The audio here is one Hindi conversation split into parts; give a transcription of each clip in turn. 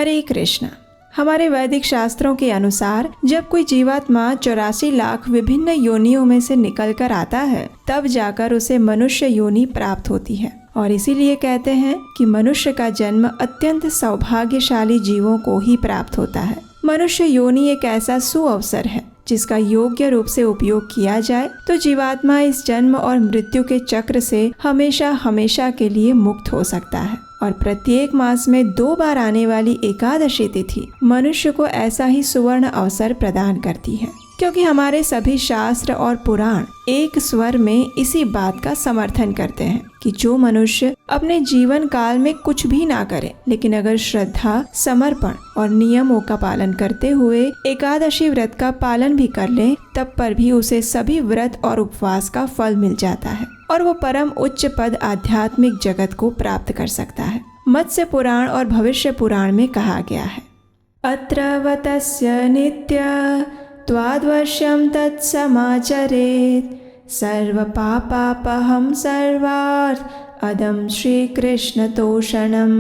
हरे कृष्ण। हमारे वैदिक शास्त्रों के अनुसार जब कोई जीवात्मा 84 लाख विभिन्न योनियों में से निकलकर आता है तब जाकर उसे मनुष्य योनि प्राप्त होती है। और इसीलिए कहते हैं कि मनुष्य का जन्म अत्यंत सौभाग्यशाली जीवों को ही प्राप्त होता है। मनुष्य योनि एक ऐसा सुअवसर है जिसका योग्य रूप से उपयोग किया जाए तो जीवात्मा इस जन्म और मृत्यु के चक्र से हमेशा हमेशा के लिए मुक्त हो सकता है। और प्रत्येक मास में 2 बार आने वाली एकादशी तिथि मनुष्य को ऐसा ही सुवर्ण अवसर प्रदान करती है, क्योंकि हमारे सभी शास्त्र और पुराण एक स्वर में इसी बात का समर्थन करते हैं कि जो मनुष्य अपने जीवन काल में कुछ भी ना करे लेकिन अगर श्रद्धा, समर्पण और नियमों का पालन करते हुए एकादशी व्रत का पालन भी कर ले तब पर भी उसे सभी व्रत और उपवास का फल मिल जाता है और वो परम उच्च पद आध्यात्मिक जगत को प्राप्त कर सकता है। मत्स्य पुराण और भविष्य पुराण में कहा गया है, अत्र वतस्य नित्य त्वाद्वर्ष्यं तत्समाचरेत् सर्व पापापहं सर्वार्थ अदम श्री कृष्ण तोषणम।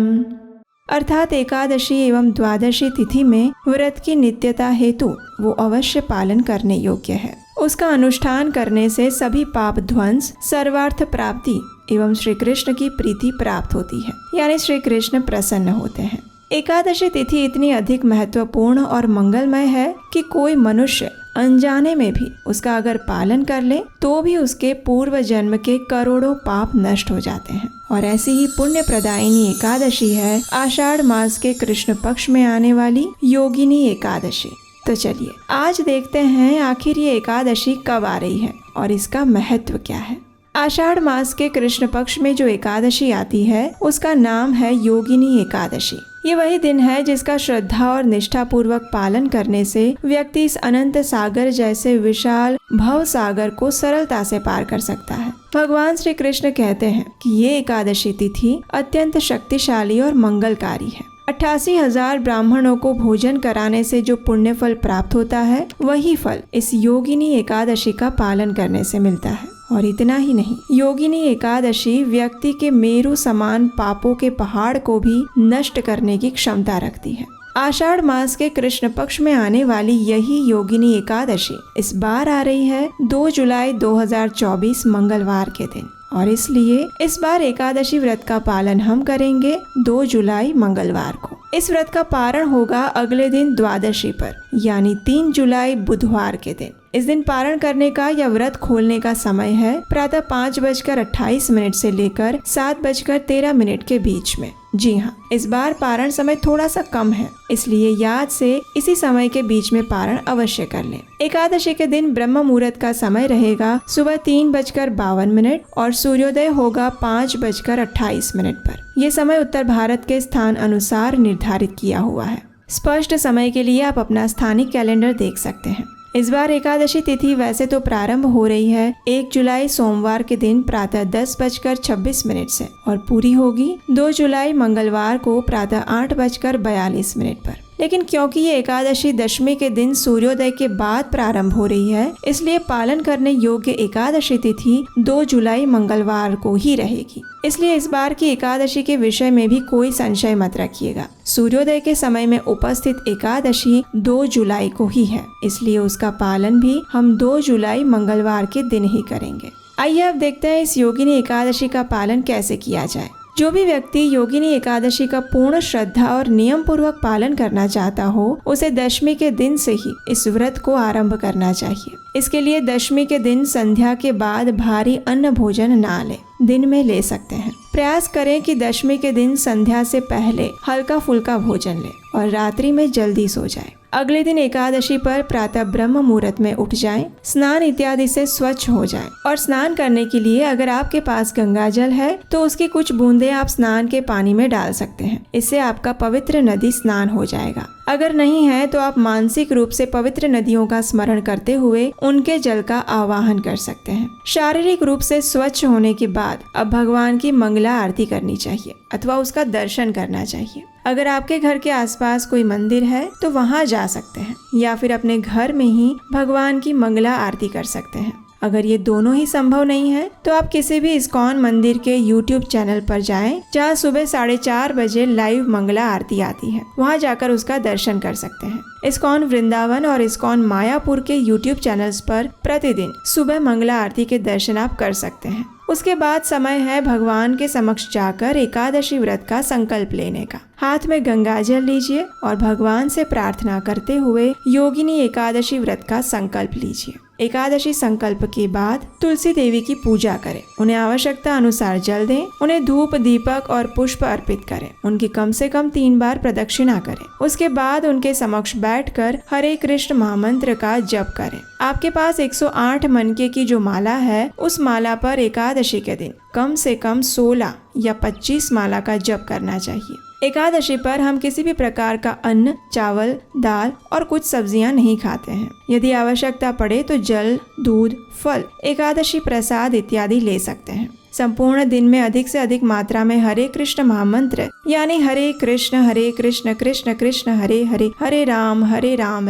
अर्थात एकादशी एवं द्वादशी तिथि में व्रत की नित्यता हेतु वो अवश्य पालन करने योग्य है। उसका अनुष्ठान करने से सभी पाप ध्वंस, सर्वार्थ प्राप्ति एवं श्री कृष्ण की प्रीति प्राप्त होती है, यानी श्री कृष्ण प्रसन्न होते हैं। एकादशी तिथि इतनी अधिक महत्वपूर्ण और मंगलमय है कि कोई मनुष्य अनजाने में भी उसका अगर पालन कर ले तो भी उसके पूर्व जन्म के करोड़ों पाप नष्ट हो जाते हैं। और ऐसी ही पुण्य प्रदायिनी एकादशी है आषाढ़ मास के कृष्ण पक्ष में आने वाली योगिनी एकादशी। तो चलिए आज देखते हैं आखिर ये एकादशी कब आ रही है और इसका महत्व क्या है। आषाढ़ मास के कृष्ण पक्ष में जो एकादशी आती है उसका नाम है योगिनी एकादशी। ये वही दिन है जिसका श्रद्धा और निष्ठा पूर्वक पालन करने से व्यक्ति इस अनंत सागर जैसे विशाल भव सागर को सरलता से पार कर सकता है। भगवान श्री कृष्ण कहते हैं कि ये एकादशी तिथि अत्यंत शक्तिशाली और मंगलकारी है। 88,000 ब्राह्मणों को भोजन कराने से जो पुण्य फल प्राप्त होता है वही फल इस योगिनी एकादशी का पालन करने से मिलता है। और इतना ही नहीं, योगिनी एकादशी व्यक्ति के मेरु समान पापों के पहाड़ को भी नष्ट करने की क्षमता रखती है। आषाढ़ मास के कृष्ण पक्ष में आने वाली यही योगिनी एकादशी इस बार आ रही है 2 जुलाई 2024 मंगलवार के दिन। और इसलिए इस बार एकादशी व्रत का पालन हम करेंगे 2 जुलाई मंगलवार को। इस व्रत का पारण होगा अगले दिन द्वादशी पर, यानी 3 जुलाई बुधवार के दिन। इस दिन पारण करने का या व्रत खोलने का समय है प्रातः 5:28 से लेकर 7:13 के बीच में। जी हाँ, इस बार पारण समय थोड़ा सा कम है, इसलिए याद से इसी समय के बीच में पारण अवश्य कर लें। एकादशी के दिन ब्रह्म मुहूर्त का समय रहेगा सुबह 3:52 और सूर्योदय होगा 5:28 पर। यह समय उत्तर भारत के स्थान अनुसार निर्धारित किया हुआ है। स्पष्ट समय के लिए आप अपना स्थानिक कैलेंडर देख सकते हैं। इस बार एकादशी तिथि वैसे तो प्रारंभ हो रही है 1 जुलाई सोमवार के दिन प्रातः 10:26 से और पूरी होगी 2 जुलाई मंगलवार को प्रातः 8:42 पर। लेकिन क्योंकि ये एकादशी दशमी के दिन सूर्योदय के बाद प्रारंभ हो रही है, इसलिए पालन करने योग्य एकादशी तिथि 2 जुलाई मंगलवार को ही रहेगी। इसलिए इस बार की एकादशी के विषय में भी कोई संशय मत रखिएगा। सूर्योदय के समय में उपस्थित एकादशी 2 जुलाई को ही है, इसलिए उसका पालन भी हम 2 जुलाई मंगलवार के दिन ही करेंगे। आइए अब देखते हैं इस योगिनी एकादशी का पालन कैसे किया जाए। जो भी व्यक्ति योगिनी एकादशी का पूर्ण श्रद्धा और नियम पूर्वक पालन करना चाहता हो उसे दशमी के दिन से ही इस व्रत को आरंभ करना चाहिए। इसके लिए दशमी के दिन संध्या के बाद भारी अन्न भोजन ना ले, दिन में ले सकते हैं। प्रयास करें कि दशमी के दिन संध्या से पहले हल्का फुल्का भोजन ले और रात्रि में जल्दी सो जाए। अगले दिन एकादशी पर प्रातः ब्रह्म मुहूर्त में उठ जाएं, स्नान इत्यादि से स्वच्छ हो जाएं। और स्नान करने के लिए अगर आपके पास गंगा जल है तो उसकी कुछ बूंदें आप स्नान के पानी में डाल सकते हैं। इससे आपका पवित्र नदी स्नान हो जाएगा। अगर नहीं है तो आप मानसिक रूप से पवित्र नदियों का स्मरण करते हुए उनके जल का आवाहन कर सकते हैं। शारीरिक रूप से स्वच्छ होने के बाद अब भगवान की मंगला आरती करनी चाहिए अथवा उसका दर्शन करना चाहिए। अगर आपके घर के आसपास कोई मंदिर है तो वहां जा सकते हैं या फिर अपने घर में ही भगवान की मंगला आरती कर सकते हैं। अगर ये दोनों ही संभव नहीं है तो आप किसी भी इस्कॉन मंदिर के YouTube चैनल पर जाएं, जहां सुबह 4:30 बजे लाइव मंगला आरती आती है। वहां जाकर उसका दर्शन कर सकते हैं। इस्कॉन वृंदावन और इस्कॉन मायापुर के YouTube चैनल्स पर प्रतिदिन सुबह मंगला आरती के दर्शन आप कर सकते हैं। उसके बाद समय है भगवान के समक्ष जाकर एकादशी व्रत का संकल्प लेने का। हाथ में गंगा जल लीजिए और भगवान से प्रार्थना करते हुए योगिनी एकादशी व्रत का संकल्प लीजिए। एकादशी संकल्प के बाद तुलसी देवी की पूजा करें, उन्हें आवश्यकता अनुसार जल दें, उन्हें धूप दीपक और पुष्प अर्पित करें, उनकी कम से कम 3 बार प्रदक्षिणा करें। उसके बाद उनके समक्ष बैठकर हरे कृष्ण महामंत्र का जप करें। आपके पास 108 मनके की जो माला है, उस माला पर एकादशी के दिन कम से कम 16 या 25 माला का जप करना चाहिए। एकादशी पर हम किसी भी प्रकार का अन्न, चावल, दाल और कुछ सब्जियां नहीं खाते हैं। यदि आवश्यकता पड़े तो जल, दूध, फल, एकादशी प्रसाद इत्यादि ले सकते हैं। संपूर्ण दिन में अधिक से अधिक मात्रा में हरे कृष्ण महामंत्र यानी हरे कृष्ण कृष्ण कृष्ण हरे हरे, हरे राम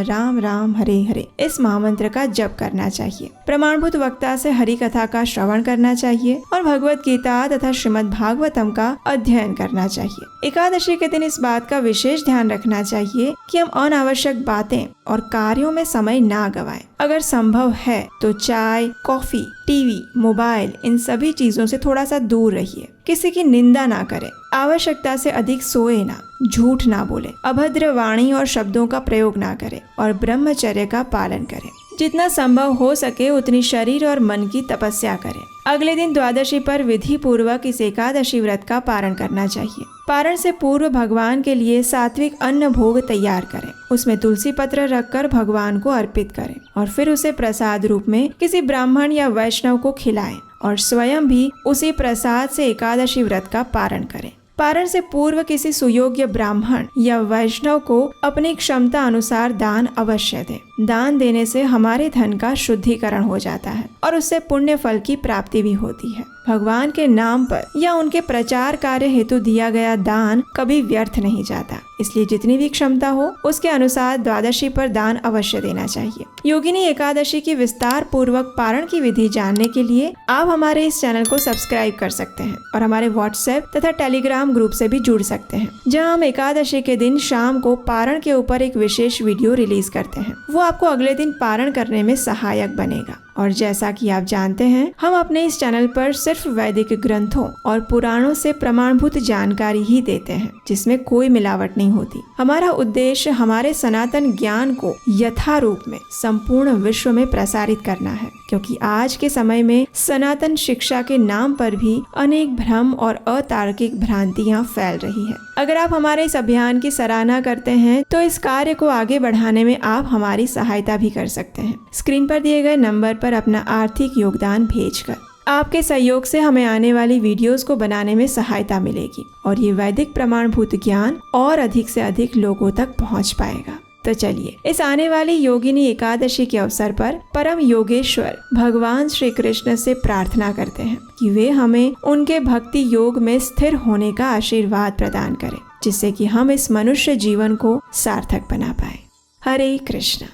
राम राम हरे हरे, इस महामंत्र का जप करना चाहिए। प्रमाणभूत वक्ता से हरि कथा का श्रवण करना चाहिए और भगवत गीता तथा श्रीमद् भागवतम का अध्ययन करना चाहिए। एकादशी के दिन इस बात का विशेष ध्यान रखना चाहिए कि हम अनावश्यक बातें और कार्यों में समय ना गवाएं। अगर संभव है तो चाय, कॉफी, टीवी, मोबाइल, इन सभी चीजों से थोड़ा सा दूर रहिए। किसी की निंदा ना करें, आवश्यकता से अधिक सोए ना, झूठ ना बोले, अभद्र वाणी और शब्दों का प्रयोग ना करें और ब्रह्मचर्य का पालन करें। जितना संभव हो सके उतनी शरीर और मन की तपस्या करें। अगले दिन द्वादशी पर विधि पूर्वक इस एकादशी व्रत का पारण करना चाहिए। पारण से पूर्व भगवान के लिए सात्विक अन्न भोग तैयार करें, उसमें तुलसी पत्र रखकर भगवान को अर्पित करें और फिर उसे प्रसाद रूप में किसी ब्राह्मण या वैष्णव को खिलाएं और स्वयं भी उसी प्रसाद से एकादशी व्रत का पारण करें। पारण से पूर्व किसी सुयोग्य ब्राह्मण या वैष्णव को अपनी क्षमता अनुसार दान अवश्य दें। दान देने से हमारे धन का शुद्धिकरण हो जाता है और उससे पुण्य फल की प्राप्ति भी होती है। भगवान के नाम पर या उनके प्रचार कार्य हेतु दिया गया दान कभी व्यर्थ नहीं जाता, इसलिए जितनी भी क्षमता हो उसके अनुसार द्वादशी पर दान अवश्य देना चाहिए। योगिनी एकादशी की विस्तार पूर्वक पारण की विधि जानने के लिए आप हमारे इस चैनल को सब्सक्राइब कर सकते हैं और हमारे व्हाट्सएप तथा टेलीग्राम ग्रुप से भी जुड़ सकते हैं, जहां हम एकादशी के दिन शाम को पारण के ऊपर एक विशेष वीडियो रिलीज करते हैं। वो आपको अगले दिन पारण करने में सहायक बनेगा। और जैसा कि आप जानते हैं, हम अपने इस चैनल पर सिर्फ वैदिक ग्रंथों और पुराणों से प्रमाणभूत जानकारी ही देते हैं, जिसमें कोई मिलावट नहीं होती। हमारा उद्देश्य हमारे सनातन ज्ञान को यथारूप में संपूर्ण विश्व में प्रसारित करना है, क्योंकि आज के समय में सनातन शिक्षा के नाम पर भी अनेक भ्रम और अतार्किक भ्रांतियां फैल रही है। अगर आप हमारे इस अभियान की सराहना करते हैं तो इस कार्य को आगे बढ़ाने में आप हमारी सहायता भी कर सकते हैं। स्क्रीन पर दिए गए नंबर पर अपना आर्थिक योगदान भेजकर आपके सहयोग से हमें आने वाली वीडियोस को बनाने में सहायता मिलेगी और ये वैदिक प्रमाणभूत ज्ञान और अधिक से अधिक लोगों तक पहुंच पाएगा। तो चलिए इस आने वाली योगिनी एकादशी के अवसर पर परम योगेश्वर भगवान श्री कृष्ण से प्रार्थना करते हैं कि वे हमें उनके भक्ति योग में स्थिर होने का आशीर्वाद प्रदान करें, जिससे कि हम इस मनुष्य जीवन को सार्थक बना पाए। हरे कृष्ण।